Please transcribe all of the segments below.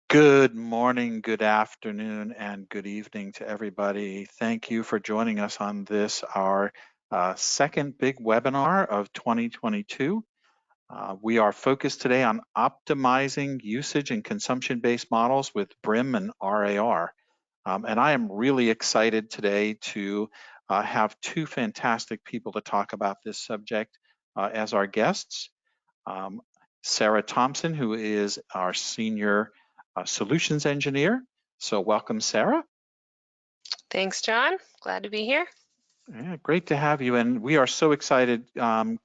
Good morning, good afternoon, and good evening to everybody. Thank you for joining us on this, our second big webinar of 2022. We are focused today on optimizing usage and consumption-based models with BRIM and RAR. And I am really excited today to have two fantastic people to talk about this subject as our guests. Sarah Thompson, who is our senior solutions engineer. So welcome, Sarah. Thanks, John. Glad to be here. Yeah, great to have you. And we are so excited.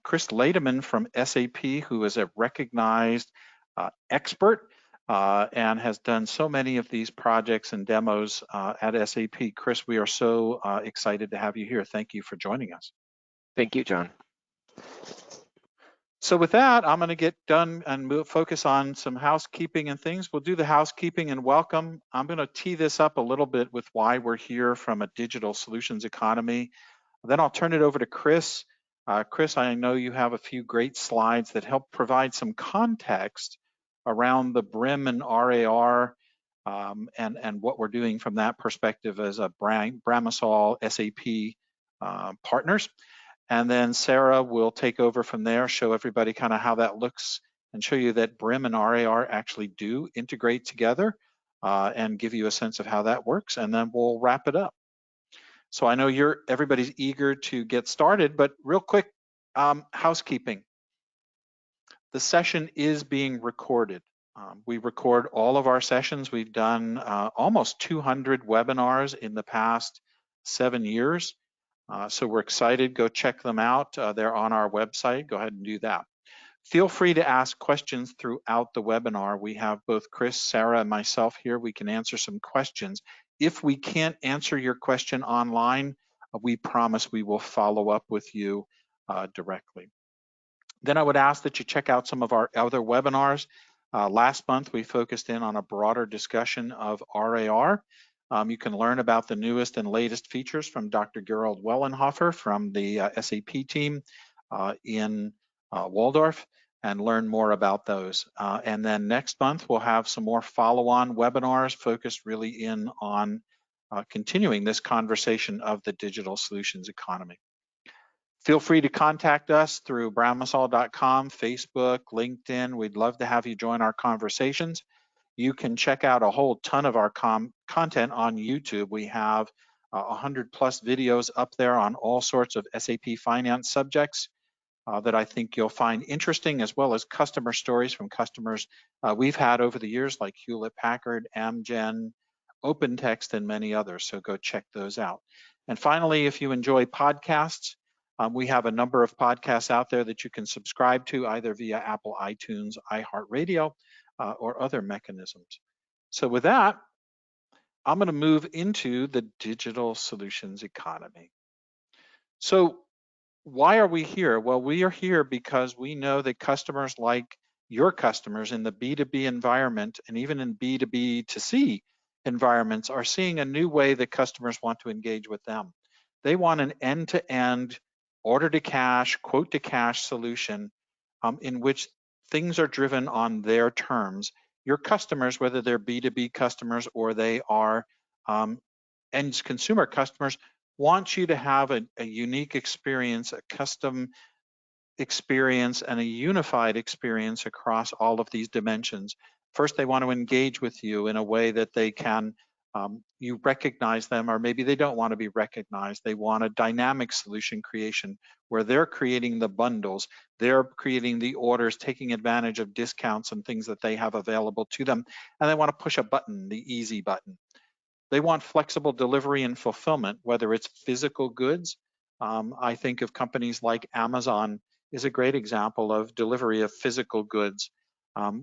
Chris Lademan from SAP, who is a recognized expert and has done so many of these projects and demos at SAP. Chris, we are so excited to have you here. Thank you for joining us. Thank you, John. So with that, I'm going to get done and focus on some housekeeping and things. We'll do the housekeeping and welcome. I'm going to tee this up a little bit with why we're here from a digital solutions economy. Then I'll turn it over to Chris. Chris, I know you have a few great slides that help provide some context around the BRIM and RAR and what we're doing from that perspective as a Bramasol SAP partners. And then Sarah will take over from there, show everybody kind of how that looks and show you that BRIM and RAR actually do integrate together and give you a sense of how that works. And then we'll wrap it up. So I know everybody's eager to get started, but real quick, housekeeping. The session is being recorded. We record all of our sessions. We've done almost 200 webinars in the past 7 years. So we're excited. Go check them out. They're on our website. Go ahead and do that. Feel free to ask questions throughout the webinar. We have both Chris, Sarah, and myself here. We can answer some questions. If we can't answer your question online, we promise we will follow up with you directly. Then I would ask that you check out some of our other webinars. Last month, we focused in on a broader discussion of RAR. You can learn about the newest and latest features from Dr. Gerald Wellenhofer from the SAP team in Waldorf and learn more about those. And then next month, we'll have some more follow-on webinars focused really in on continuing this conversation of the digital solutions economy. Feel free to contact us through bramasol.com, Facebook, LinkedIn. We'd love to have you join our conversations. You can check out a whole ton of our content on YouTube. We have 100 plus videos up there on all sorts of SAP finance subjects that I think you'll find interesting, as well as customer stories from customers we've had over the years, like Hewlett-Packard, Amgen, OpenText, and many others. So go check those out. And finally, if you enjoy podcasts, we have a number of podcasts out there that you can subscribe to either via Apple iTunes, iHeartRadio, or other mechanisms. So with that, I'm going to move into the digital solutions economy. So why are we here? Well, we are here because we know that customers like your customers in the B2B environment and even in B2B2C environments are seeing a new way that customers want to engage with them. They want an end-to-end order to cash, quote to cash solution in which things are driven on their terms. Your customers, whether they're B2B customers or they are end consumer customers, want you to have a unique experience, a custom experience, and a unified experience across all of these dimensions. First, they want to engage with you in a way that they can, you recognize them, or maybe they don't want to be recognized. They want a dynamic solution creation where they're creating the bundles, they're creating the orders, taking advantage of discounts and things that they have available to them, and they want to push a button, the easy button. They want flexible delivery and fulfillment, whether it's physical goods. I think of companies like Amazon is a great example of delivery of physical goods,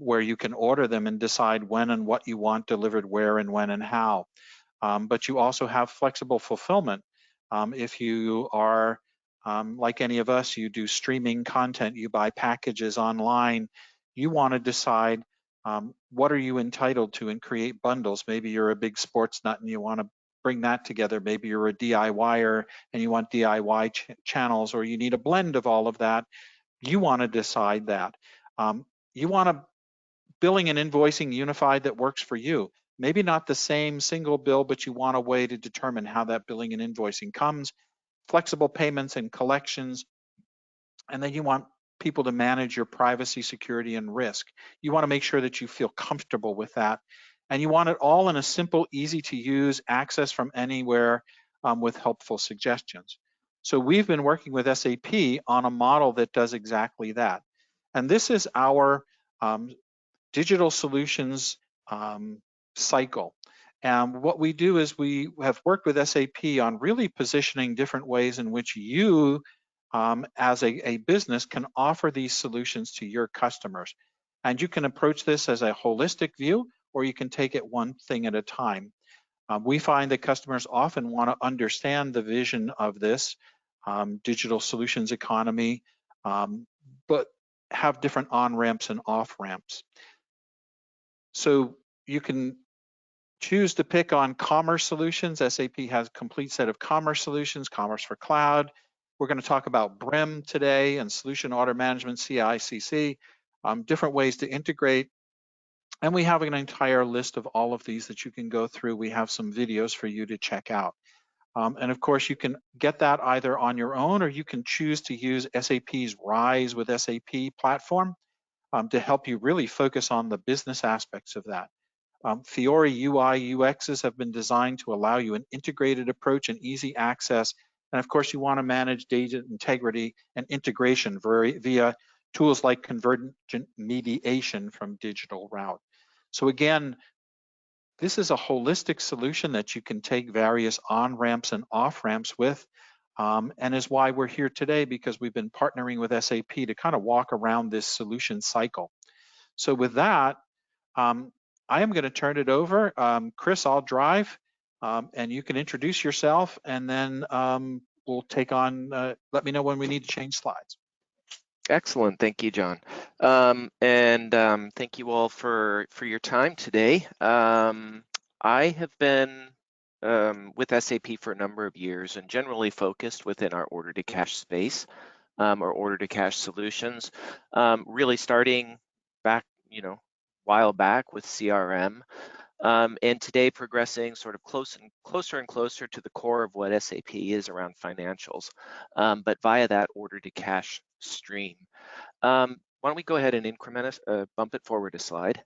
where you can order them and decide when and what you want delivered where and when and how. But you also have flexible fulfillment. If you are like any of us, you do streaming content, you buy packages online, you want to decide what are you entitled to and create bundles. Maybe you're a big sports nut and you want to bring that together. Maybe you're a DIYer and you want DIY channels, or you need a blend of all of that. You want to decide that. You want to billing and invoicing unified that works for you. Maybe not the same single bill, but you want a way to determine how that billing and invoicing comes, flexible payments and collections, and then you want people to manage your privacy, security, and risk. You want to make sure that you feel comfortable with that. And you want it all in a simple, easy to use, access from anywhere with helpful suggestions. So we've been working with SAP on a model that does exactly that. And this is our digital solutions cycle. And what we do is we have worked with SAP on really positioning different ways in which you, as a business, can offer these solutions to your customers. And you can approach this as a holistic view, or you can take it one thing at a time. We find that customers often want to understand the vision of this digital solutions economy, but have different on-ramps and off-ramps. So you can choose to pick on commerce solutions. SAP has a complete set of commerce solutions, commerce for cloud. We're going to talk about BRIM today and solution order management, CI/CD, different ways to integrate. And we have an entire list of all of these that you can go through. We have some videos for you to check out. And of course, you can get that either on your own, or you can choose to use SAP's Rise with SAP platform to help you really focus on the business aspects of that. Fiori UI UXs have been designed to allow you an integrated approach and easy access. And of course, you want to manage data integrity and integration via tools like convergent mediation from Digital Route. So again, this is a holistic solution that you can take various on-ramps and off-ramps with, and is why we're here today, because we've been partnering with SAP to kind of walk around this solution cycle. So with that, I am going to turn it over. Chris, I'll drive, and you can introduce yourself, and then we'll take on, let me know when we need to change slides. Excellent, thank you, John. Thank you all for your time today. I have been with SAP for a number of years and generally focused within our order to cash space, or order to cash solutions, really starting back, a while back with CRM. And today progressing sort of closer and closer to the core of what SAP is around financials, but via that order to cash stream. Why don't we go ahead and bump it forward a slide.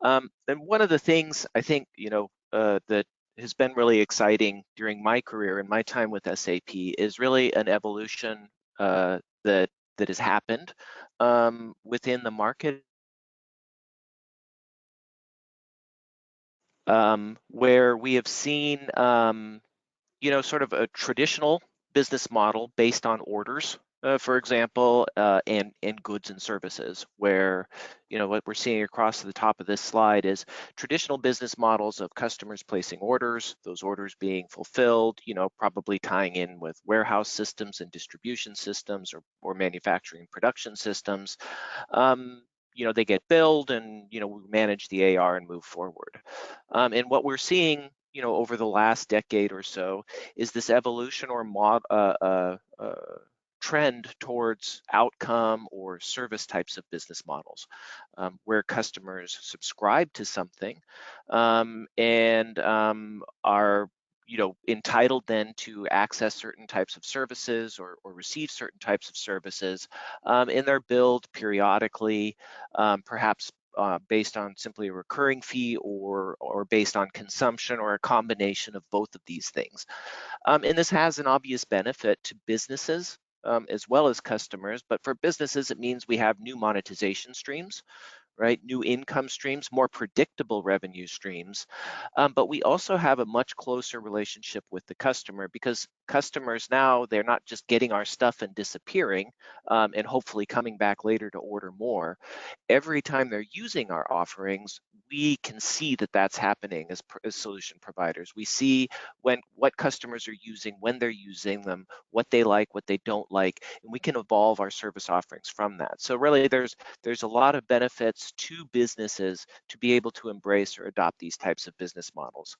And one of the things I think, that has been really exciting during my career and my time with SAP is really an evolution that has happened within the market, where we have seen, sort of a traditional business model based on orders, for example, and goods and services, where, what we're seeing across the top of this slide is traditional business models of customers placing orders, those orders being fulfilled, probably tying in with warehouse systems and distribution systems or manufacturing production systems. They get billed and, we manage the AR and move forward. And what we're seeing, over the last decade or so is this evolution or trend towards outcome or service types of business models, where customers subscribe to something and are entitled then to access certain types of services or receive certain types of services, and they're billed periodically, perhaps based on simply a recurring fee or based on consumption or a combination of both of these things. And this has an obvious benefit to businesses as well as customers, but for businesses it means we have new monetization streams, right? New income streams, more predictable revenue streams. But we also have a much closer relationship with the customer, because customers now, they're not just getting our stuff and disappearing and hopefully coming back later to order more. Every time they're using our offerings, we can see that that's happening as solution providers. We see what customers are using, when they're using them, what they like, what they don't like, and we can evolve our service offerings from that. So really there's a lot of benefits to businesses to be able to embrace or adopt these types of business models.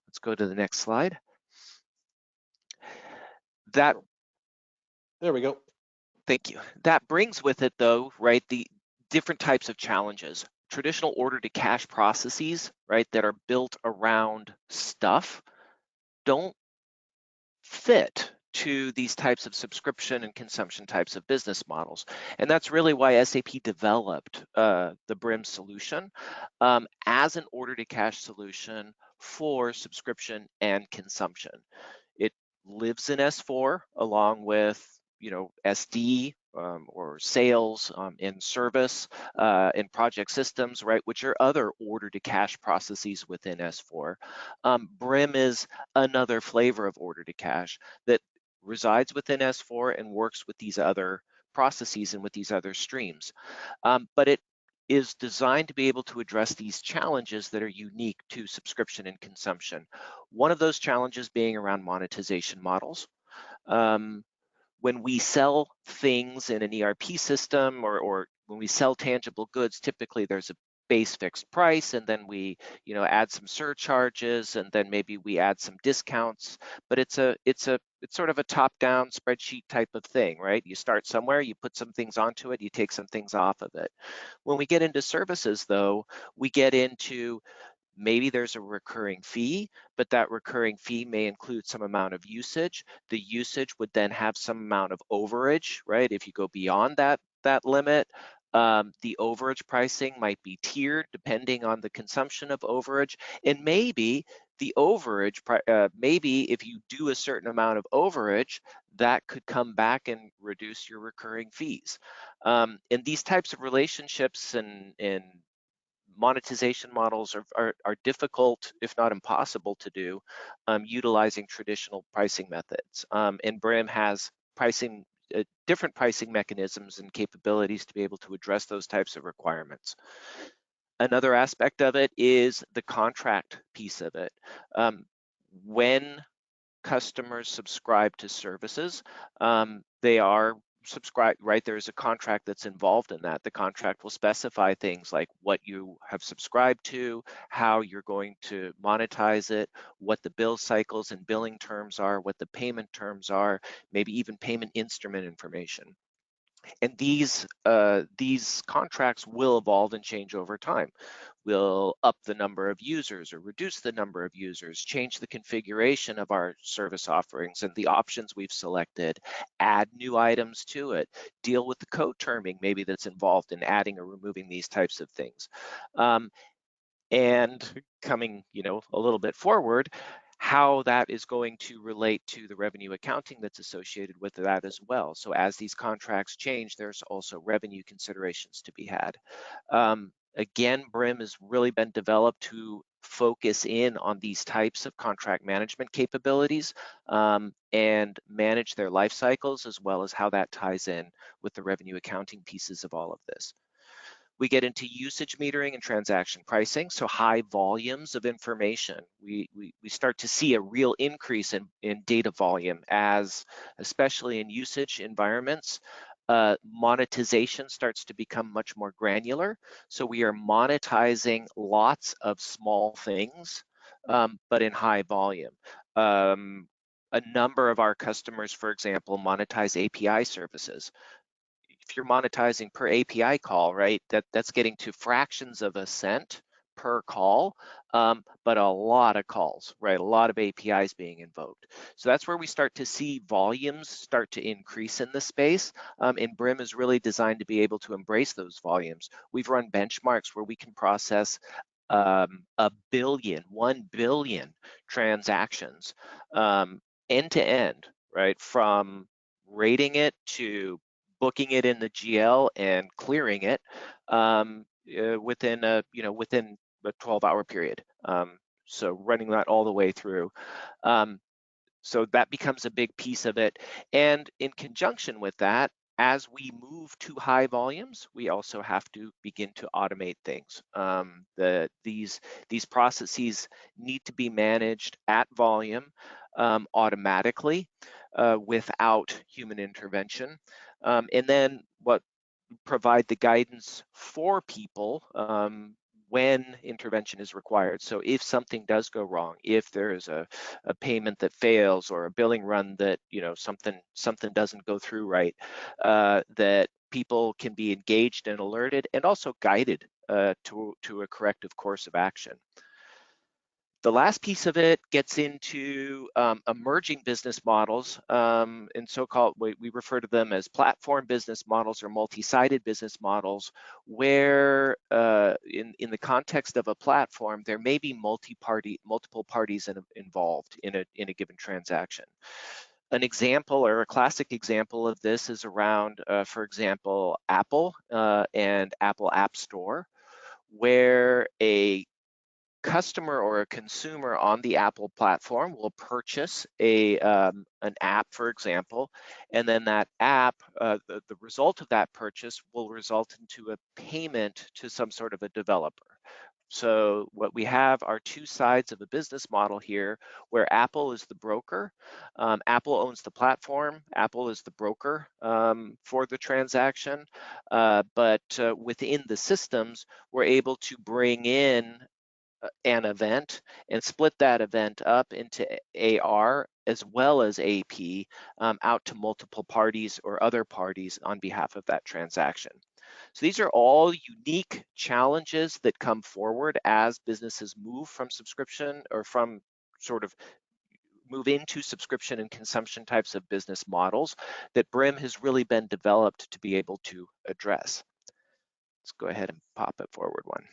Let's go to the next slide. There we go. Thank you. That brings with it, though, right, different types of challenges. Traditional order to cash processes, right, that are built around stuff don't fit to these types of subscription and consumption types of business models. And that's really why SAP developed the BRIM solution as an order to cash solution for subscription and consumption. It lives in S4 along with, SD or sales in service in project systems, right, which are other order to cash processes within S4. BRIM is another flavor of order to cash that resides within S4 and works with these other processes and with these other streams. But it is designed to be able to address these challenges that are unique to subscription and consumption. One of those challenges being around monetization models. When we sell things in an ERP system or when we sell tangible goods, typically there's a base fixed price, and then we add some surcharges, and then maybe we add some discounts, but it's sort of a top-down spreadsheet type of thing, right? You start somewhere, you put some things onto it, you take some things off of it. When we get into services, though, we get into maybe there's a recurring fee, but that recurring fee may include some amount of usage. The usage would then have some amount of overage, right? If you go beyond that limit, the overage pricing might be tiered depending on the consumption of overage, and maybe the overage, maybe if you do a certain amount of overage, that could come back and reduce your recurring fees. And these types of relationships and monetization models are difficult, if not impossible to do, utilizing traditional pricing methods. And BRIM has different pricing mechanisms and capabilities to be able to address those types of requirements. Another aspect of it is the contract piece of it. When customers subscribe to services, they are subscribed, right? There's a contract that's involved in that. The contract will specify things like what you have subscribed to, how you're going to monetize it, what the bill cycles and billing terms are, what the payment terms are, maybe even payment instrument information. And these contracts will evolve and change over time. We'll up the number of users or reduce the number of users, change the configuration of our service offerings and the options we've selected, add new items to it, deal with the co-terming maybe that's involved in adding or removing these types of things. And coming, a little bit forward, how that is going to relate to the revenue accounting that's associated with that as well. So as these contracts change, there's also revenue considerations to be had. Again, BRIM has really been developed to focus in on these types of contract management capabilities and manage their life cycles, as well as how that ties in with the revenue accounting pieces of all of this. We get into usage metering and transaction pricing, so high volumes of information. We start to see a real increase in data volume, as especially in usage environments, monetization starts to become much more granular. So we are monetizing lots of small things, but in high volume. A number of our customers, for example, monetize API services. If you're monetizing per API call, right, that's getting to fractions of a cent per call, but a lot of calls, right, a lot of APIs being invoked. So that's where we start to see volumes start to increase in the space, and BRIM is really designed to be able to embrace those volumes. We've run benchmarks where we can process 1 billion transactions end to end, right, from rating it to booking it in the GL and clearing it within a 12-hour period. So running that all the way through. So that becomes a big piece of it. And in conjunction with that, as we move to high volumes, we also have to begin to automate things. These processes need to be managed at volume automatically without human intervention. And then what provide the guidance for people when intervention is required. So if something does go wrong, if there is a payment that fails or a billing run that something doesn't go through right, that people can be engaged and alerted and also guided to a corrective course of action. The last piece of it gets into emerging business models, and so-called, we refer to them as platform business models or multi-sided business models, where in the context of a platform, there may be multiple parties involved in a given transaction. An example or a classic example of this is around, for example, Apple and Apple App Store, where a customer or a consumer on the Apple platform will purchase an app, for example, and then that app, the result of that purchase will result into a payment to some sort of a developer. So what we have are two sides of a business model here, where Apple is the broker. Apple owns the platform. Apple is the broker for the transaction. But within the systems, we're able to bring in an event and split that event up into AR as well as AP out to multiple parties or other parties on behalf of that transaction. So these are all unique challenges that come forward as businesses move from subscription or from sort of move into subscription and consumption types of business models that BRIM has really been developed to be able to address. Let's go ahead and pop it forward one.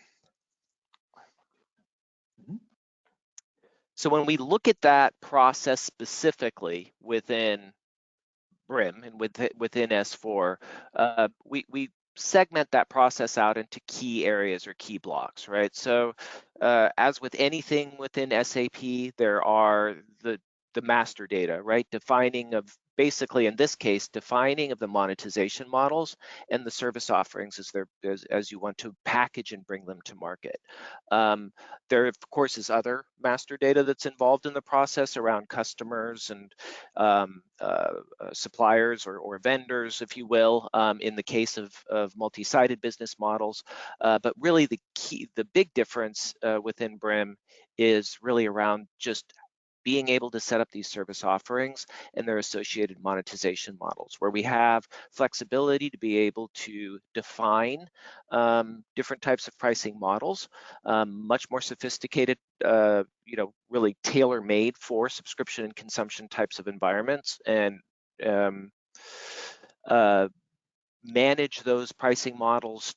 So when we look at that process specifically within BRIM and within S4, we segment that process out into key areas or key blocks, right? So as with anything within SAP, there are the master data, right? Defining of, basically in this case, defining of the monetization models and the service offerings as you want to package and bring them to market. There, of course, is other master data that's involved in the process around customers and suppliers or vendors, if you will, in the case of multi-sided business models. But really the big difference within BRIM is really around just being able to set up these service offerings and their associated monetization models, where we have flexibility to be able to define different types of pricing models, much more sophisticated, really tailor-made for subscription and consumption types of environments, and manage those pricing models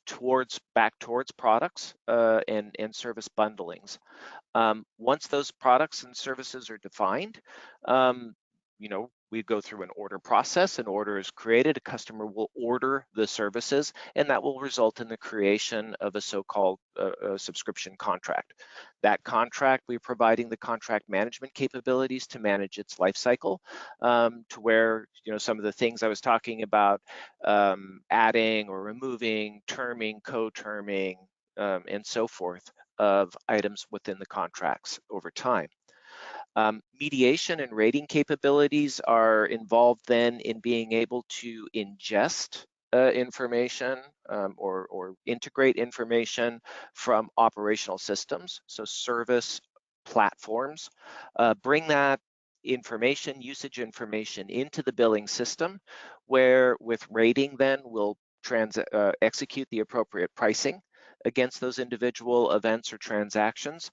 back towards products and service bundlings. Once those products and services are defined, we go through an order process. An order is created, a customer will order the services, and that will result in the creation of a so-called subscription contract. That contract, we're providing the contract management capabilities to manage its life cycle, to where some of the things I was talking about, adding or removing, terming, co-terming, and so forth of items within the contracts over time. Mediation and rating capabilities are involved then in being able to ingest information or integrate information from operational systems, so service platforms, bring that information, usage information into the billing system, where with rating then we'll execute the appropriate pricing against those individual events or transactions.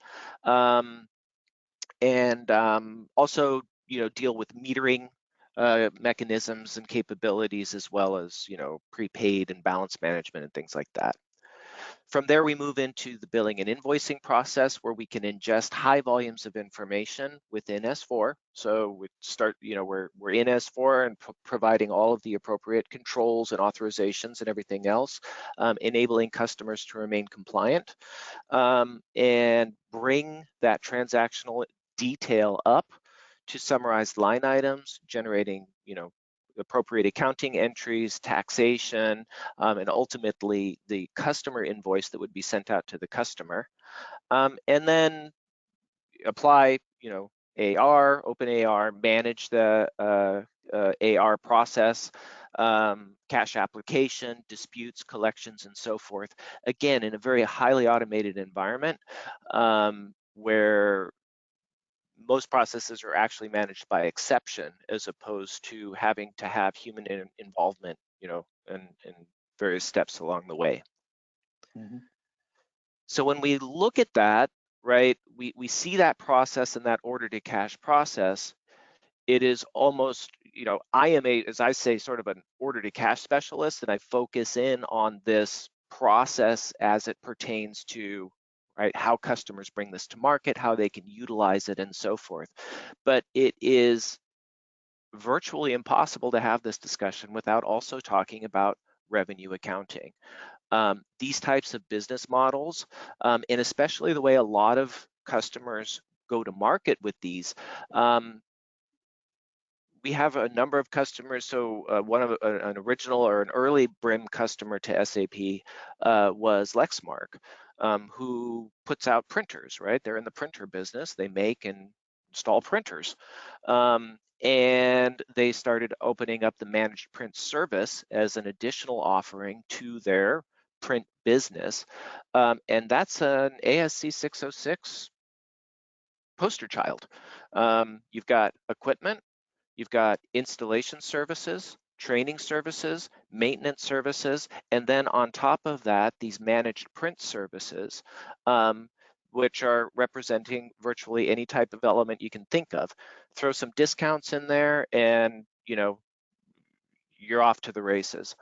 And also, deal with metering mechanisms and capabilities, as well as, prepaid and balance management and things like that. From there, we move into the billing and invoicing process, where we can ingest high volumes of information within S4. So we start, we're in S4 and providing all of the appropriate controls and authorizations and everything else, enabling customers to remain compliant, and bring that transactional detail up to summarized line items, generating, appropriate accounting entries, taxation, and ultimately the customer invoice that would be sent out to the customer. And then apply, AR, open AR, manage the AR process, cash application, disputes, collections, and so forth. Again, in a very highly automated environment, where most processes are actually managed by exception, as opposed to having to have human involvement, and various steps along the way. Mm-hmm. So when we look at that, right, we see that process and that order to cash process. It is almost, I am as I say, sort of an order to cash specialist, and I focus in on this process as it pertains to, right, how customers bring this to market, how they can utilize it, and so forth. But it is virtually impossible to have this discussion without also talking about revenue accounting. These types of business models, and especially the way a lot of customers go to market with these, we have a number of customers. So one of an original or an early BRIM customer to SAP was Lexmark, who puts out printers, right? They're in the printer business. They make and install printers. And they started opening up the managed print service as an additional offering to their print business. And that's an ASC 606 poster child. You've got equipment, you've got installation services, training services, maintenance services, and then on top of that, these managed print services, which are representing virtually any type of element you can think of. Throw some discounts in there and, you're off to the races.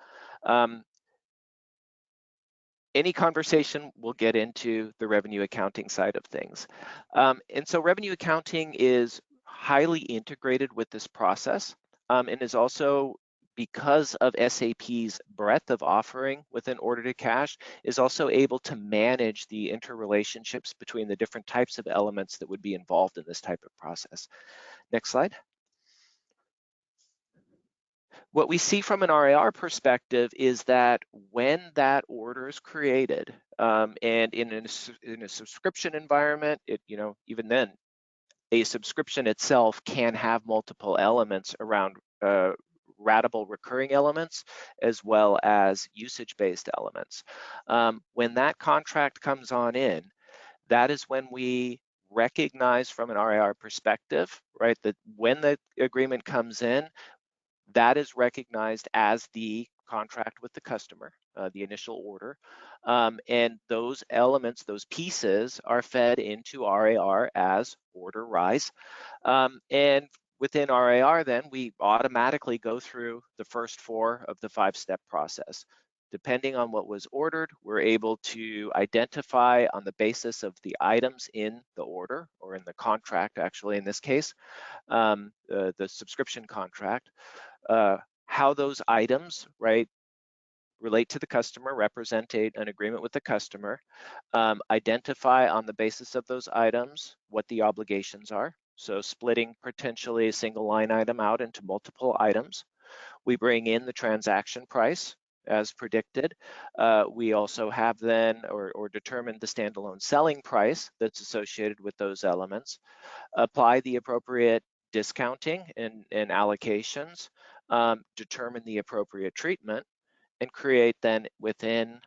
Any conversation will get into the revenue accounting side of things. And so revenue accounting is highly integrated with this process, and is also, because of SAP's breadth of offering within order to cash, is also able to manage the interrelationships between the different types of elements that would be involved in this type of process. Next slide. What we see from an RAR perspective is that when that order is created, and in a subscription environment, even then, a subscription itself can have multiple elements around ratable recurring elements as well as usage-based elements. When that contract comes on in, that is when we recognize from an RAR perspective, right, that when the agreement comes in, that is recognized as the contract with the customer, the initial order. And those elements, those pieces are fed into RAR as order rise. And within RAR, then we automatically go through the first 4 of the 5-step process. Depending on what was ordered, we're able to identify on the basis of the items in the order, or in the contract, actually, in this case, the subscription contract, how those items, right, relate to the customer, represent an agreement with the customer, identify on the basis of those items what the obligations are. So splitting potentially a single line item out into multiple items. We bring in the transaction price as predicted. We also have then, or determine the standalone selling price that's associated with those elements, apply the appropriate discounting and allocations, determine the appropriate treatment, and create then within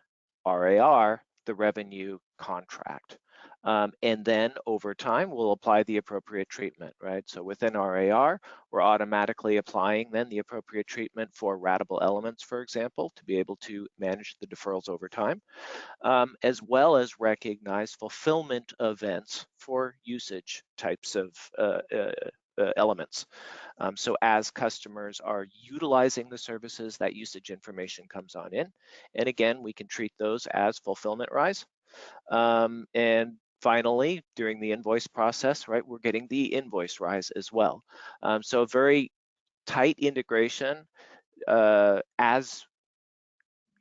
RAR the revenue contract. And then over time, we'll apply the appropriate treatment, right? So within RAR, we're automatically applying then the appropriate treatment for ratable elements, for example, to be able to manage the deferrals over time, as well as recognize fulfillment events for usage types of elements. So as customers are utilizing the services, that usage information comes on in. And again, we can treat those as fulfillment rise. And finally, during the invoice process, right, we're getting the invoice rise as well. So a very tight integration, as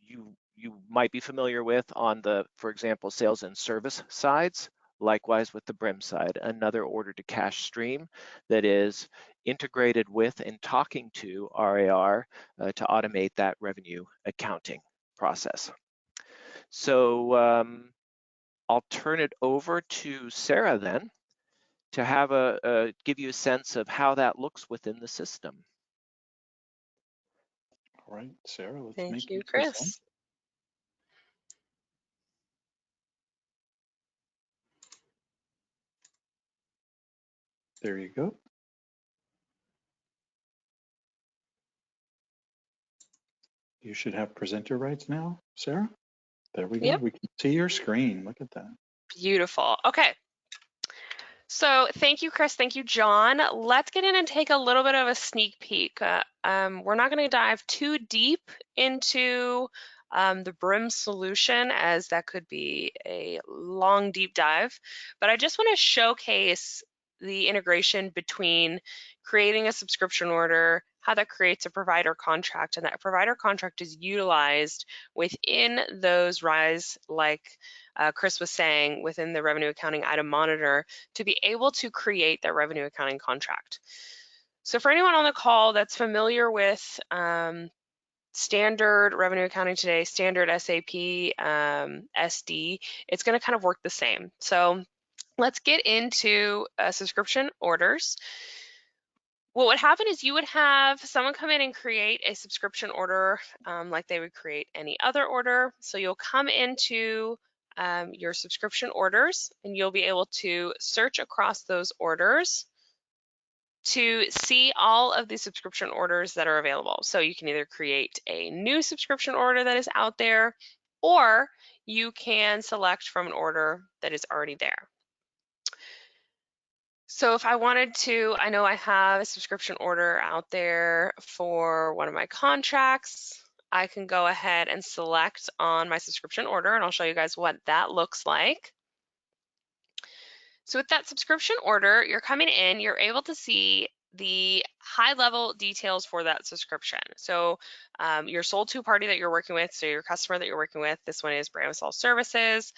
you might be familiar with on the, for example, sales and service sides. Likewise with the BRIM side, another order to cash stream that is integrated with and talking to RAR to automate that revenue accounting process. So I'll turn it over to Sarah then to have give you a sense of how that looks within the system. All right, Sarah, let's Thank make you, you Chris. present. There you go. You should have presenter rights now, Sarah. There we go. Yep. We can see your screen. Look at that. Beautiful. Okay. So thank you, Chris. Thank you, John. Let's get in and take a little bit of a sneak peek. We're not going to dive too deep into the BRIM solution, as that could be a long, deep dive. But I just want to showcase the integration between creating a subscription order, how that creates a provider contract, and that provider contract is utilized within those RISE, like Chris was saying, within the revenue accounting item monitor, to be able to create that revenue accounting contract. So for anyone on the call that's familiar with standard revenue accounting today, standard SAP SD, it's going to kind of work the same. So let's get into subscription orders. What would happen is you would have someone come in and create a subscription order like they would create any other order. So you'll come into your subscription orders and you'll be able to search across those orders to see all of the subscription orders that are available. So you can either create a new subscription order that is out there, or you can select from an order that is already there. So if I wanted to, I know I have a subscription order out there for one of my contracts. I can go ahead and select on my subscription order, and I'll show you guys what that looks like. So with that subscription order, you're coming in, you're able to see the high-level details for that subscription. So your sole to party that you're working with, so your customer that you're working with, this one is Bramasol Services,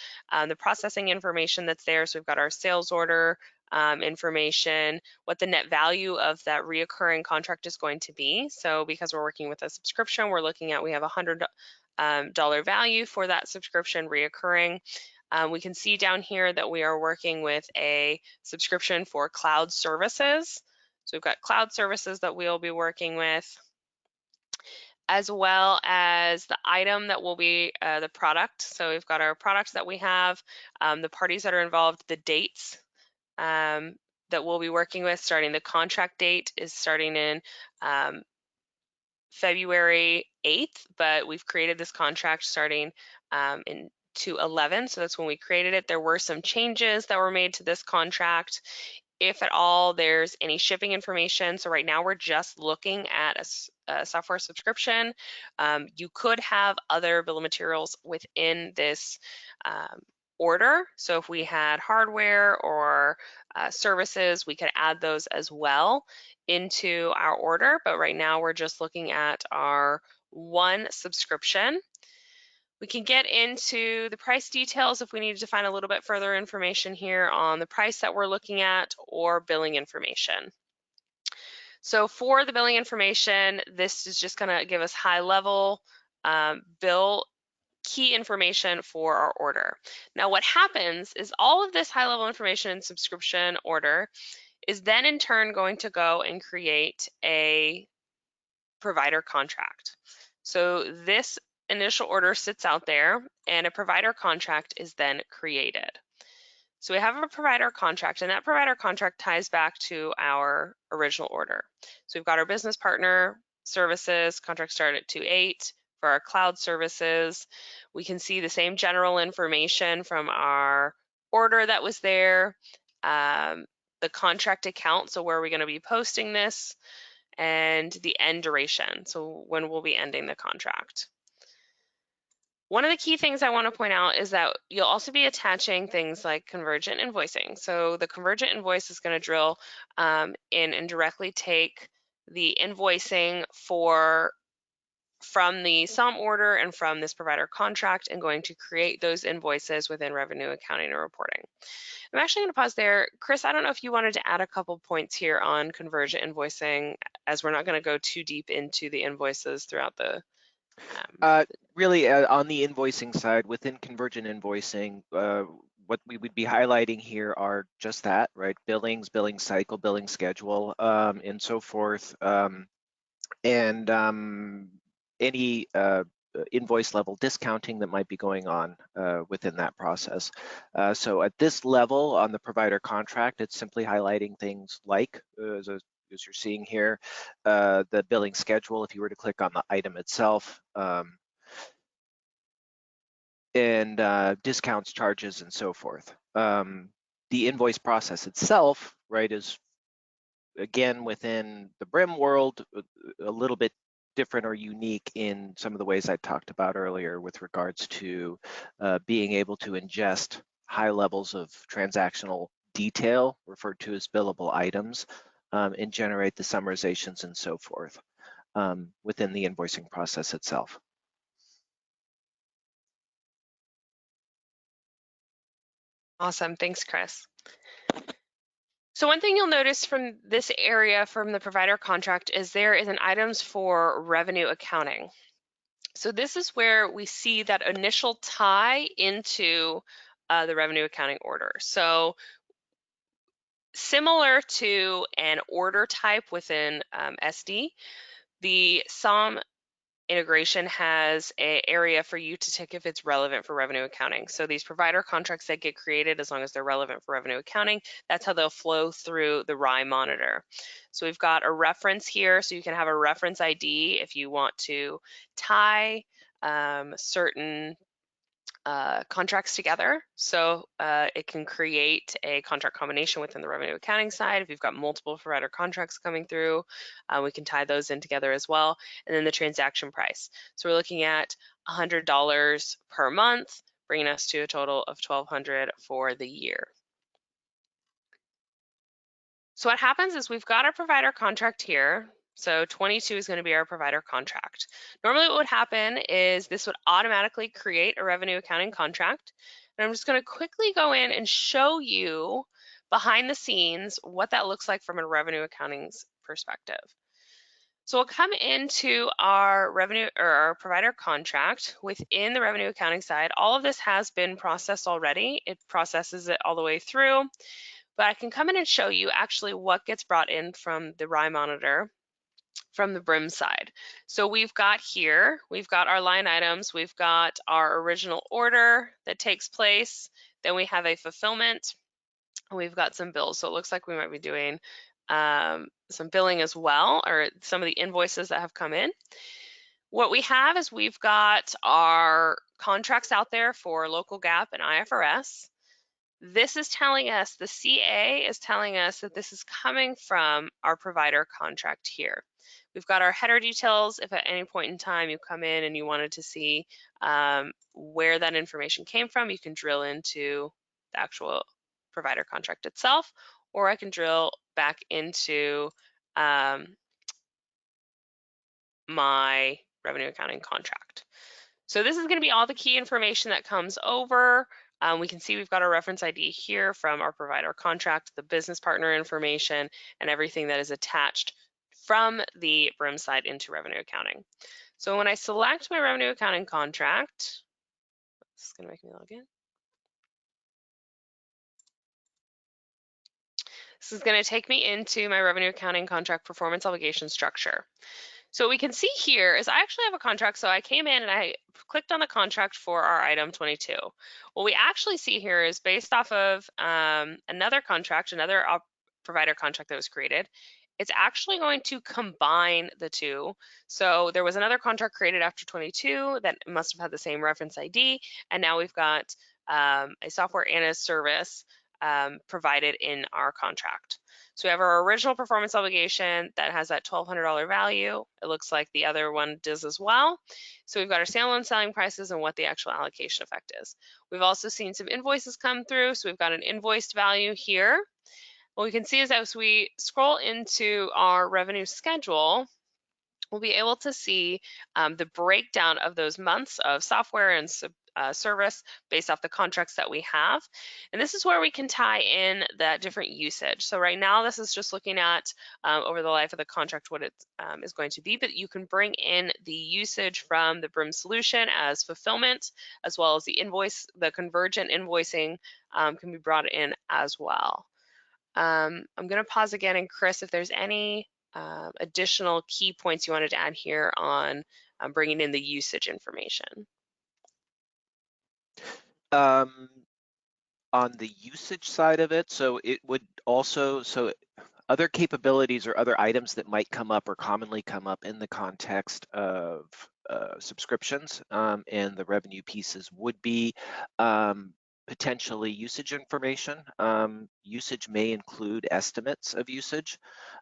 the processing information that's there. So we've got our sales order information, what the net value of that reoccurring contract is going to be. So because we're working with a subscription, we're looking at, we have $100 value for that subscription reoccurring. We can see down here that we are working with a subscription for cloud services. So we've got cloud services that we'll be working with, as well as the item that will be the product. So we've got our products that we have, the parties that are involved, the dates that we'll be working with. Starting the contract date is starting in February 8th, but we've created this contract starting in 2/11, so that's when we created it. There were some changes that were made to this contract. If at all there's any shipping information, so right now we're just looking at a software subscription. You could have other bill of materials within this order. So if we had hardware or services, we could add those as well into our order, but right now we're just looking at our one subscription. We can get into the price details if we needed to find a little bit further information here on the price that we're looking at, or billing information. So for the billing information, this is just going to give us high level bill key information for our order. Now what happens is all of this high level information in subscription order is then in turn going to go and create a provider contract. So this initial order sits out there and a provider contract is then created. So we have a provider contract, and that provider contract ties back to our original order. So we've got our business partner services, contract started at 2/8. For our cloud services, we can see the same general information from our order that was there, the contract account, so where are we going to be posting this, and the end duration, so when we'll be ending the contract. One of the key things I want to point out is that you'll also be attaching things like convergent invoicing. So the convergent invoice is going to drill in and directly take the invoicing from the sum order and from this provider contract, and going to create those invoices within revenue accounting and reporting. I'm actually going to pause there. Chris, I don't know if you wanted to add a couple points here on convergent invoicing, as we're not going to go too deep into the invoices throughout the really, on the invoicing side, within convergent invoicing, what we would be highlighting here are just that, right? Billings, billing cycle, billing schedule, and so forth, and any invoice level discounting that might be going on within that process. So at this level on the provider contract, it's simply highlighting things like, as a as you're seeing here, the billing schedule, if you were to click on the item itself, and discounts, charges, and so forth. The invoice process itself, right, is again within the BRIM world a little bit different or unique in some of the ways I talked about earlier with regards to being able to ingest high levels of transactional detail, referred to as billable items, and generate the summarizations and so forth within the invoicing process itself. Awesome, thanks, Chris. So one thing you'll notice from this area from the provider contract is there is an items for revenue accounting. So this is where we see that initial tie into the revenue accounting order. So similar to an order type within SD, the SOM integration has an area for you to tick if it's relevant for revenue accounting. So these provider contracts that get created, as long as they're relevant for revenue accounting, that's how they'll flow through the RAR monitor. So we've got a reference here, so you can have a reference ID if you want to tie certain contracts together. So it can create a contract combination within the revenue accounting side. If you've got multiple provider contracts coming through, we can tie those in together as well. And then the transaction price. So we're looking at $100 per month, bringing us to a total of $1,200 for the year. So what happens is we've got our provider contract here. So 22 is going to be our provider contract. Normally what would happen is this would automatically create a revenue accounting contract. And I'm just going to quickly go in and show you behind the scenes what that looks like from a revenue accounting's perspective. So we'll come into our revenue or our provider contract within the revenue accounting side. All of this has been processed already. It processes it all the way through. But I can come in and show you actually what gets brought in from the RAR monitor from the BRIM side. So we've got here, we've got our line items, we've got our original order that takes place, then we have a fulfillment, and we've got some bills. So it looks like we might be doing some billing as well, or some of the invoices that have come in. What we have is we've got our contracts out there for local GAAP and IFRS. This is telling us, the CA is telling us that this is coming from our provider contract here. We've got our header details. If at any point in time you come in and you wanted to see where that information came from, you can drill into the actual provider contract itself, or I can drill back into my revenue accounting contract. So this is going to be all the key information that comes over. We can see we've got our reference ID here from our provider contract, the business partner information, and everything that is attached from the BRIM side into revenue accounting. So when I select my revenue accounting contract, this is going to make me log in. This is going to take me into my revenue accounting contract performance obligation structure. So what we can see here is I actually have a contract. So I came in and I clicked on the contract for our item 22. What we actually see here is based off of another contract, another provider contract that was created. It's actually going to combine the two. So there was another contract created after 22 that must have had the same reference ID. And now we've got a software and a service provided in our contract. So we have our original performance obligation that has that $1,200 value. It looks like the other one does as well. So we've got our standalone selling prices and what the actual allocation effect is. We've also seen some invoices come through. So we've got an invoiced value here. What we can see is as we scroll into our revenue schedule, we'll be able to see the breakdown of those months of software and service based off the contracts that we have. And this is where we can tie in that different usage. So right now, this is just looking at over the life of the contract what it is going to be, but you can bring in the usage from the BRIM solution as fulfillment, as well as the invoice, the convergent invoicing can be brought in as well. I'm going to pause again, and Chris, if there's any additional key points you wanted to add here on bringing in the usage information. On the usage side of it, so it would also, Other capabilities or other items that might come up or commonly come up in the context of subscriptions and the revenue pieces would be potentially usage information. Usage may include estimates of usage,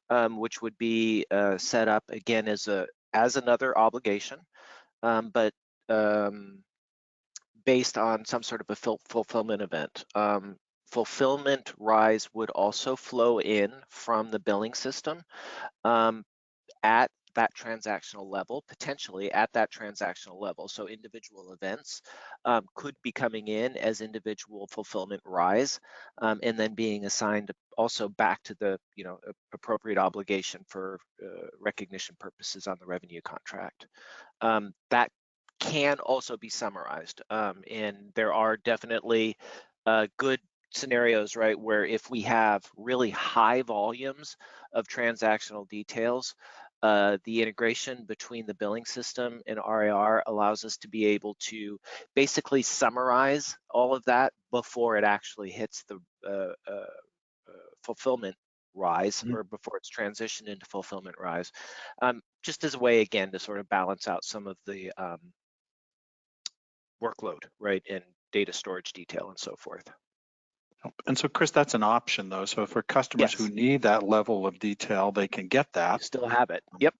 which would be set up again as another obligation, but based on some sort of a fulfillment event. Fulfillment rise would also flow in from the billing system at that transactional level, potentially at that transactional level. So individual events could be coming in as individual fulfillment rise, and then being assigned also back to the appropriate obligation for recognition purposes on the revenue contract. That can also be summarized, and there are definitely good scenarios, right, where if we have really high volumes of transactional details, the integration between the billing system and RAR allows us to be able to basically summarize all of that before it actually hits the fulfillment rise, or before it's transitioned into fulfillment rise, just as a way, again, to sort of balance out some of the workload, right, and data storage detail and so forth. And so, Chris, that's an option, though. So for customers who need that level of detail, they can get that. You still have it. Yep.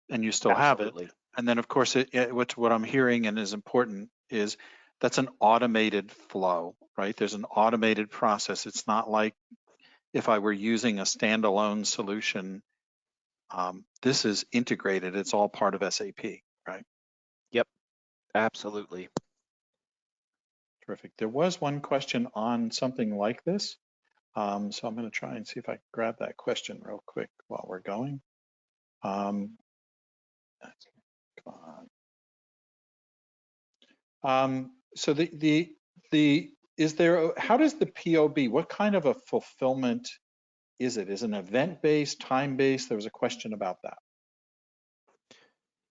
And you still Absolutely. have it. And then, of course, what I'm hearing and is important is that's an automated flow, right? There's an automated process. It's not like if I were using a standalone solution. This is integrated. It's all part of SAP, right? Yep. Absolutely. Terrific. There was one question on something like this. So I'm going to try and see if I can grab that question real quick while we're going. Come on. So how does the POB, what kind of a fulfillment is it? Is it an event-based, time-based? There was a question about that.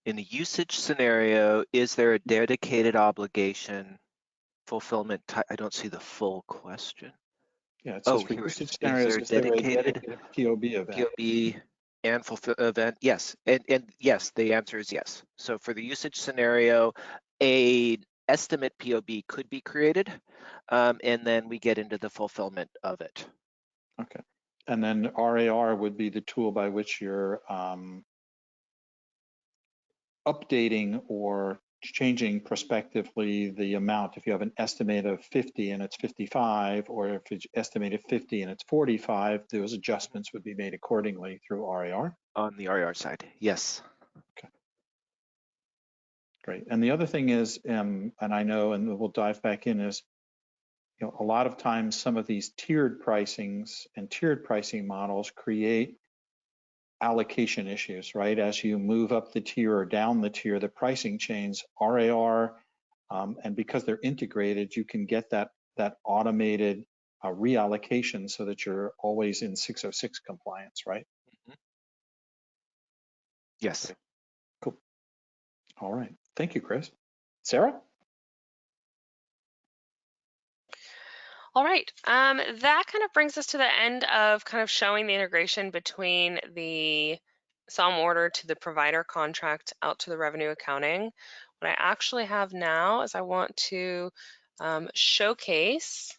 In a usage scenario, is there a dedicated obligation fulfillment type? I don't see the full question. Yeah, it says for Here it usage is. scenarios, Is there a dedicated POB event? POB and fulfill event? Yes, and yes, the answer is yes. So for the usage scenario, a estimate POB could be created, and then we get into the fulfillment of it. Okay, and then RAR would be the tool by which you're updating or changing prospectively the amount. If you have an estimate of 50 and it's 55, or if it's estimated 50 and it's 45, those adjustments would be made accordingly through RAR. On the RAR side, yes. Okay. Great. And the other thing is, and I know, and we'll dive back in, is a lot of times some of these tiered pricings and tiered pricing models create allocation issues, right? As you move up the tier or down the tier, the pricing chains, RAR, and because they're integrated, you can get that automated reallocation so that you're always in 606 compliance, right? Mm-hmm. Yes. Okay. Cool. All right. Thank you, Chris. Sarah? All right, that kind of brings us to the end of kind of showing the integration between the SOM order to the provider contract out to the revenue accounting. What I actually have now is I want to showcase,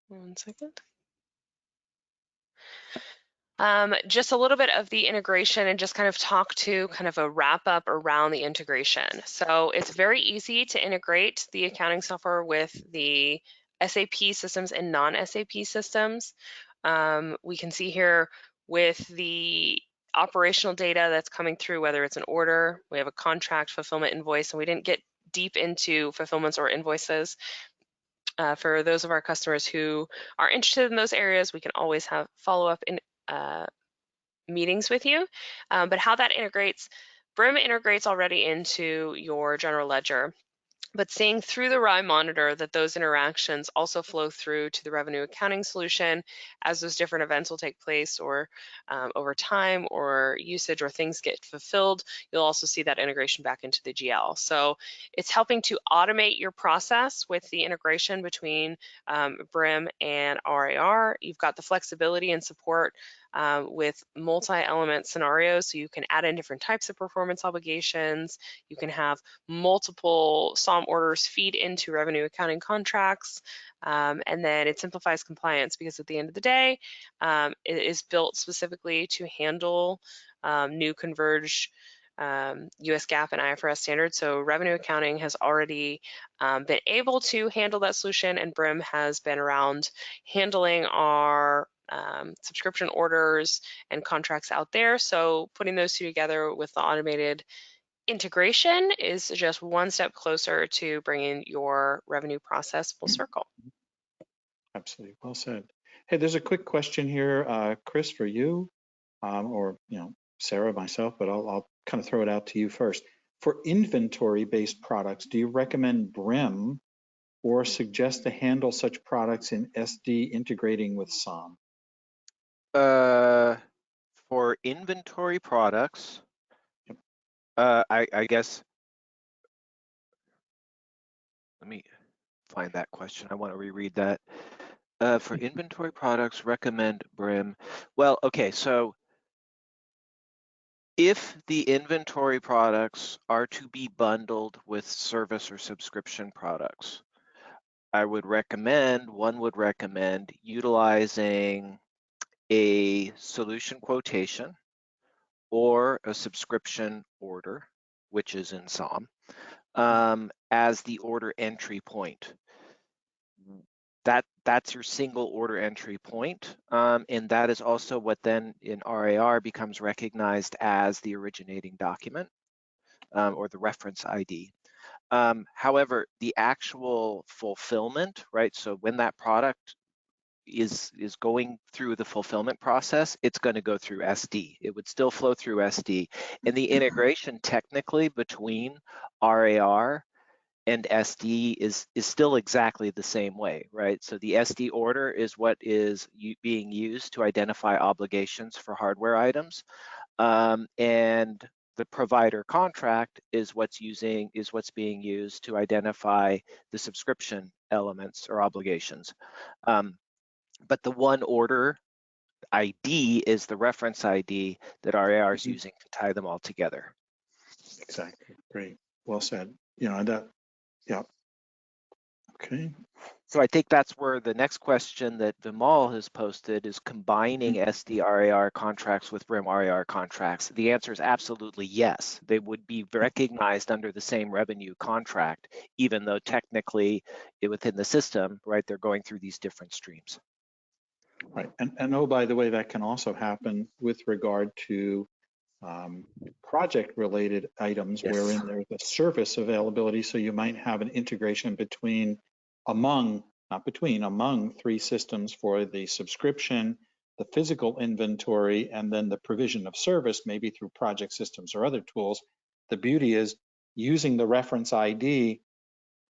one second. Just a little bit of the integration and just kind of talk to kind of a wrap up around the integration. So it's very easy to integrate the accounting software with the SAP systems and non-SAP systems. We can see here with the operational data that's coming through, whether it's an order, we have a contract, fulfillment, invoice, and we didn't get deep into fulfillments or invoices. For those of our customers who are interested in those areas, we can always have follow-up in meetings with you, but how that integrates, BRIM integrates already into your general ledger. but seeing through the RAR monitor that those interactions also flow through to the revenue accounting solution as those different events will take place, or over time, or usage, or things get fulfilled, you'll also see that integration back into the GL. So it's helping to automate your process with the integration between BRIM and RAR. You've got the flexibility and support with multi-element scenarios, so you can add in different types of performance obligations. You can have multiple SOM orders feed into revenue accounting contracts, and then it simplifies compliance, because at the end of the day, it is built specifically to handle new converged US GAAP and IFRS standards. So revenue accounting has already been able to handle that solution, and BRIM has been around handling our subscription orders and contracts out there. So putting those two together with the automated integration is just one step closer to bringing your revenue process full circle. Absolutely, well said. Hey, there's a quick question here, Chris, for you, or Sarah, myself, but I'll kind of throw it out to you first. For inventory-based products, do you recommend BRIM or suggest to handle such products in SD integrating with SOM? For inventory products, I guess, let me find that question. I want to reread that. For inventory products, recommend BRIM. Well, okay, so if the inventory products are to be bundled with service or subscription products, one would recommend utilizing a solution quotation or a subscription order, which is in SOM, as the order entry point. That's your single order entry point, and that is also what then in RAR becomes recognized as the originating document, or the reference ID. However, the actual fulfillment, right? So when that product is going through the fulfillment process, it's going to go through SD. It would still flow through SD, and the integration technically between RAR and SD is still exactly the same way, right? So the SD order is what is being used to identify obligations for hardware items, and the provider contract is what's being used to identify the subscription elements or obligations. But the one order ID is the reference ID that RAR is using to tie them all together. Exactly. Great. Well said. Yeah. Okay. So I think that's where the next question that Vimal has posted is combining SD RAR contracts with BRIM RAR contracts. The answer is absolutely yes. They would be recognized under the same revenue contract, even though technically within the system, right, they're going through these different streams. Right. And oh, by the way, that can also happen with regard to project-related items, Yes. wherein there's a service availability. So you might have an integration among three systems for the subscription, the physical inventory, and then the provision of service, maybe through project systems or other tools. The beauty is using the reference ID,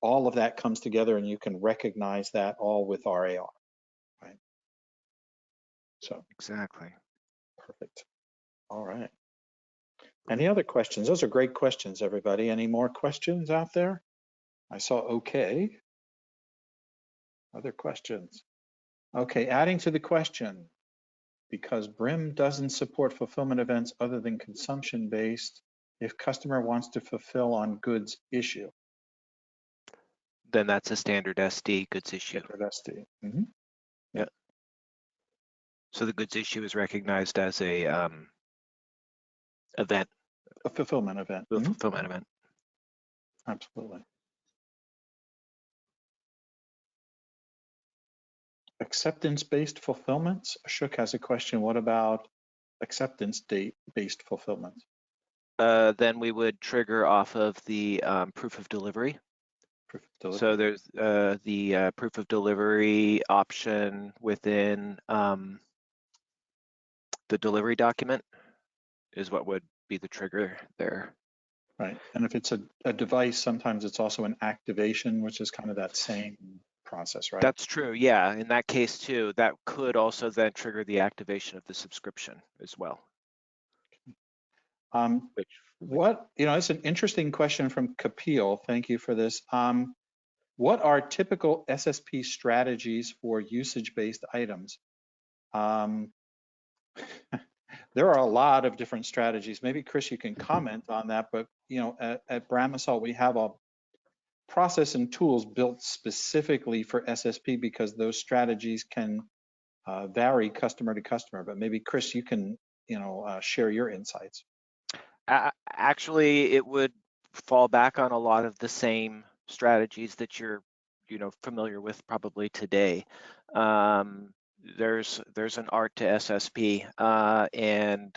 all of that comes together and you can recognize that all with RAR, right? So Exactly. perfect. All right. Any other questions? Those are great questions, everybody. Any more questions out there? I saw okay. Other questions? Okay, adding to the question, because BRIM doesn't support fulfillment events other than consumption-based if customer wants to fulfill on goods issue. Then that's a standard SD goods issue. Standard SD. Yeah. So the goods issue is recognized as a event. A fulfillment event. A fulfillment event. Absolutely. Acceptance-based fulfillments. Ashok has a question. What about acceptance-based fulfillments? Then we would trigger off of the proof of delivery. So there's the proof of delivery option within the delivery document is what would be the trigger there. Right. And if it's a device, sometimes it's also an activation, which is kind of that same process, right? That's true. Yeah, in that case too, that could also then trigger the activation of the subscription as well. It's an interesting question from Kapil. Thank you for this. What are typical SSP strategies for usage-based items? There are a lot of different strategies. Maybe Chris, you can comment on that, but at Bramasol, we have a process and tools built specifically for SSP because those strategies can vary customer to customer. But maybe Chris, you can share your insights. Actually, it would fall back on a lot of the same strategies that you're familiar with probably today. There's an art to SSP, and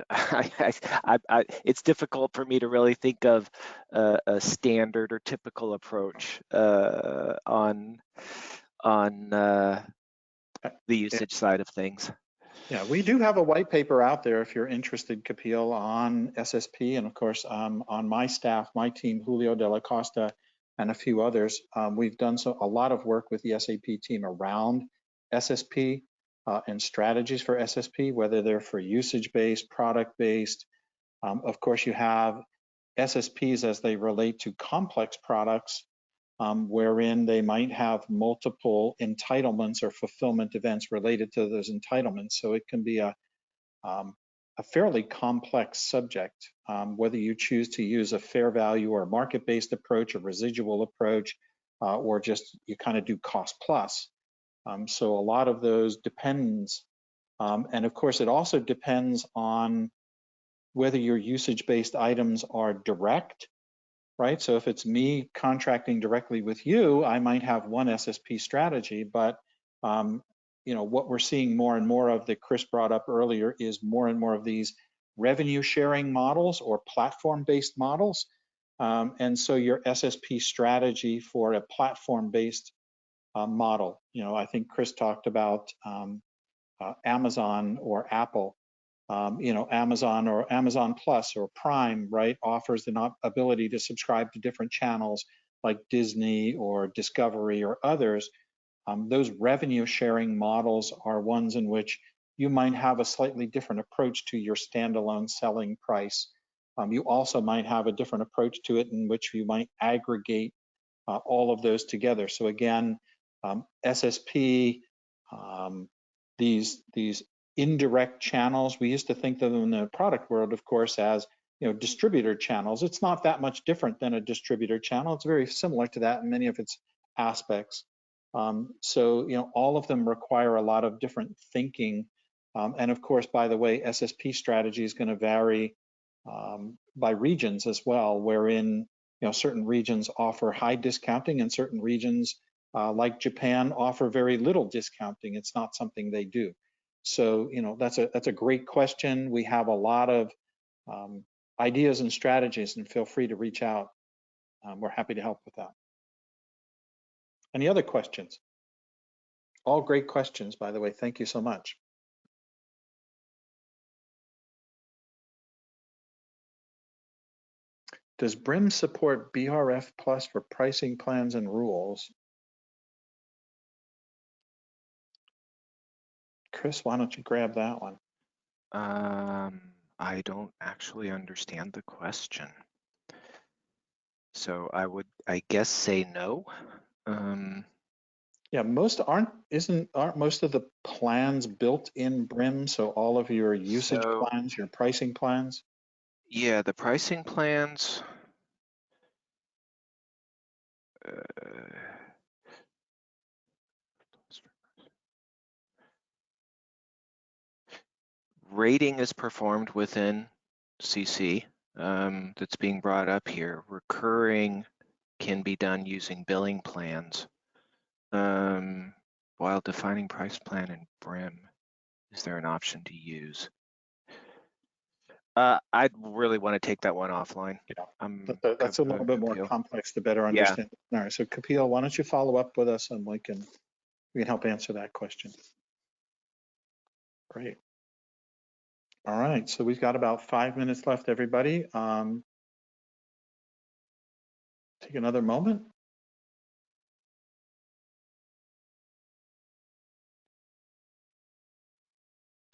it's difficult for me to really think of a standard or typical approach on the usage side of things. Yeah, we do have a white paper out there if you're interested, Kapil, on SSP. And of course, on my staff, my team, Julio de la Costa, and a few others, we've done a lot of work with the SAP team around SSP and strategies for SSP, whether they're for usage-based, product-based. Of course, you have SSPs as they relate to complex products, wherein they might have multiple entitlements or fulfillment events related to those entitlements. So it can be a fairly complex subject, whether you choose to use a fair value or market-based approach, a residual approach, or just you kind of do cost plus. So a lot of those depends. And of course, it also depends on whether your usage-based items are direct, right? So if it's me contracting directly with you, I might have one SSP strategy, but what we're seeing more and more of that Chris brought up earlier is more and more of these revenue sharing models or platform-based models. And so your SSP strategy for a platform-based model, I think Chris talked about Amazon or Apple. Amazon or Amazon Plus or Prime, right, offers the ability to subscribe to different channels like Disney or Discovery or others. Those revenue sharing models are ones in which you might have a slightly different approach to your standalone selling price. You also might have a different approach to it in which you might aggregate all of those together. So again, SSP, these indirect channels, we used to think of them in the product world, of course, as distributor channels. It's not that much different than a distributor channel. It's very similar to that in many of its aspects. So all of them require a lot of different thinking. And of course, by the way, SSP strategy is going to vary by regions as well, wherein certain regions offer high discounting and certain regions like Japan offer very little discounting. It's not something they do. So that's a great question. We have a lot of ideas and strategies, and feel free to reach out. We're happy to help with that. Any other questions? All great questions, by the way. Thank you so much. Does BRIM support BRF Plus for pricing plans and rules? Chris, why don't you grab that one? I don't actually understand the question. So I guess say no. Yeah, aren't most of the plans built in BRIM? So all of your usage plans, your pricing plans? Yeah, the pricing plans. Rating is performed within CC. That's being brought up here. Recurring can be done using billing plans. While defining price plan in BRIM, is there an option to use? I'd really want to take that one offline. Yeah, that's a little bit more complex to better understand. Yeah. All right, so Kapil, why don't you follow up with us and we can help answer that question. Great. All right, so we've got about 5 minutes left, everybody. Take another moment.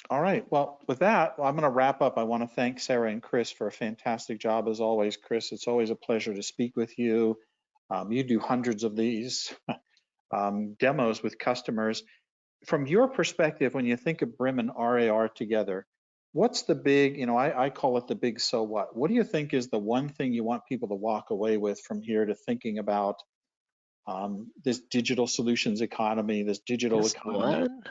All right, well, with that, I'm going to wrap up. I want to thank Sarah and Chris for a fantastic job as always. Chris, it's always a pleasure to speak with you. You do hundreds of these demos with customers. From your perspective, when you think of BRIM and RAR together, what's the big, I call it the big so what? What do you think is the one thing you want people to walk away with from here to thinking about this digital solutions economy, this digital Just economy? one?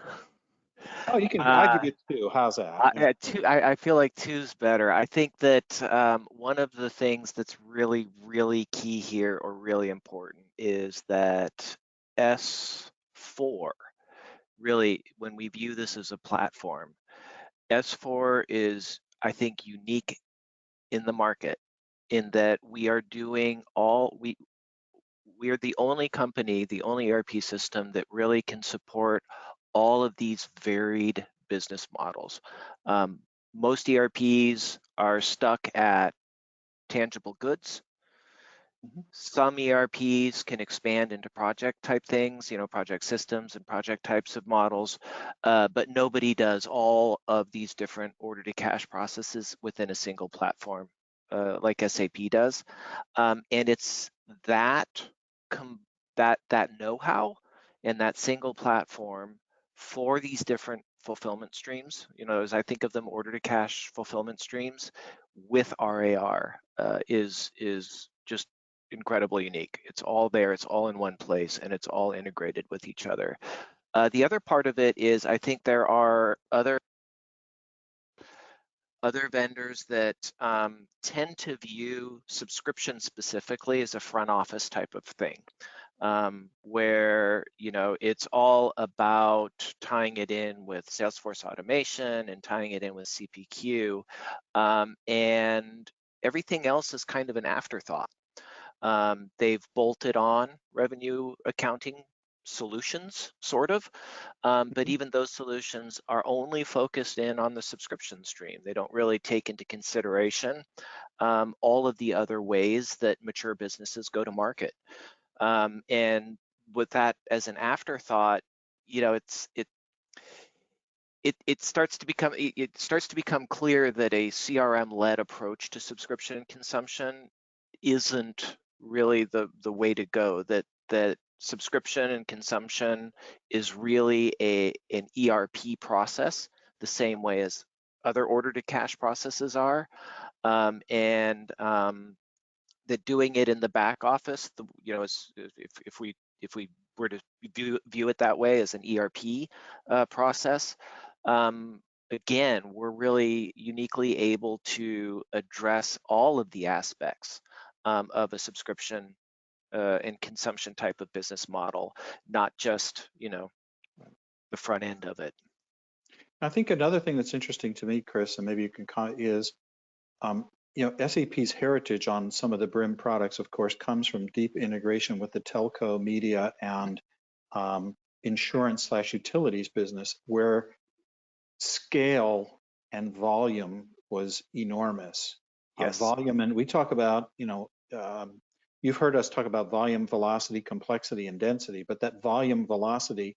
Oh, I'll give you two. How's that? Yeah. I feel like two's better. I think that one of the things that's really, really key here or really important is that S4, really, when we view this as a platform, S4 is, I think, unique in the market in that we are doing we are the only company, the only ERP system that really can support all of these varied business models. Most ERPs are stuck at tangible goods. Some ERPs can expand into project type things, project systems and project types of models, but nobody does all of these different order to cash processes within a single platform like SAP does. And it's that that know-how and that single platform for these different fulfillment streams, as I think of them, order to cash fulfillment streams with RAR is just incredibly unique. It's all there, it's all in one place, and it's all integrated with each other. The other part of it is I think there are other vendors that tend to view subscription specifically as a front office type of thing, where it's all about tying it in with Salesforce automation and tying it in with CPQ, and everything else is kind of an afterthought. They've bolted on revenue accounting solutions, sort of, but even those solutions are only focused in on the subscription stream. They don't really take into consideration all of the other ways that mature businesses go to market. And with that as an afterthought, it starts to become clear that a CRM-led approach to subscription consumption isn't really the way to go. That subscription and consumption is really an ERP process, the same way as other order to cash processes are, and that doing it in the back office, if we were to view it that way as an ERP process, again, we're really uniquely able to address all of the aspects of a subscription and consumption type of business model, not just the front end of it. I think another thing that's interesting to me, Chris, and maybe you can comment, is SAP's heritage on some of the BRIM products, of course, comes from deep integration with the telco, media, and insurance/utilities business, where scale and volume was enormous. Yes. Volume, and we talk about, you've heard us talk about volume, velocity, complexity, and density, but that volume, velocity,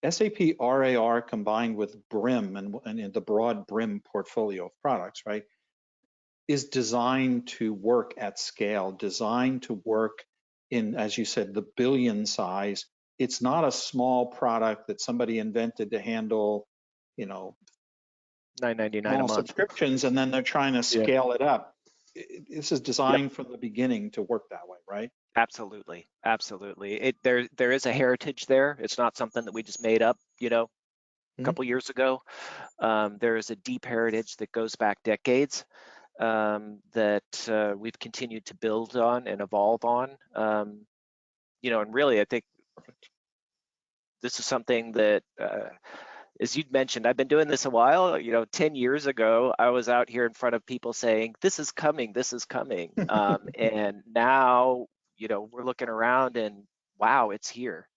SAP RAR combined with BRIM and the broad BRIM portfolio of products, right, is designed to work at scale, designed to work in, as you said, the billion size. It's not a small product that somebody invented to handle, $9.99 a small month subscriptions, and then they're trying to scale it up. This is designed from the beginning to work that way, right? Absolutely. There is a heritage there. It's not something that we just made up, a couple years ago. There is a deep heritage that goes back decades that we've continued to build on and evolve on. And really, I think this is something that, as you'd mentioned, I've been doing this a while. 10 years ago, I was out here in front of people saying, this is coming. And now, we're looking around and wow, it's here.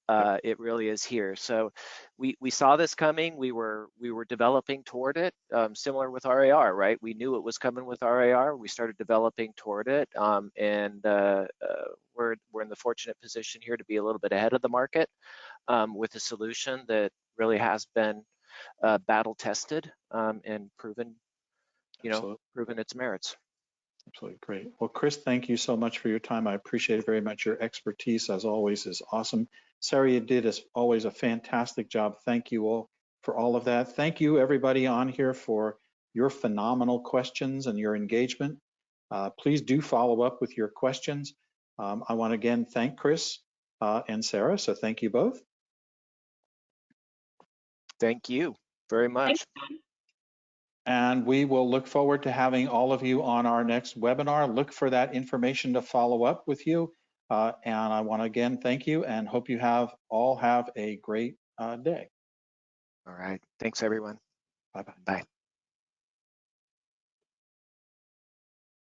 It really is here. So we saw this coming. We were developing toward it, similar with RAR, right? We knew it was coming with RAR. We started developing toward it, and we're in the fortunate position here to be a little bit ahead of the market with a solution that really has been battle tested and proven, proven its merits. Absolutely, great. Well, Chris, thank you so much for your time. I appreciate it very much. Your expertise, as always, is awesome. Sarah, you did, as always, a fantastic job. Thank you all for all of that. Thank you, everybody on here, for your phenomenal questions and your engagement. Please do follow up with your questions. I want to again thank Chris and Sarah, so thank you both. Thank you very much. And we will look forward to having all of you on our next webinar. Look for that information to follow up with you. And I want to again thank you and hope you all have a great day. All right. Thanks, everyone. Bye-bye. Bye.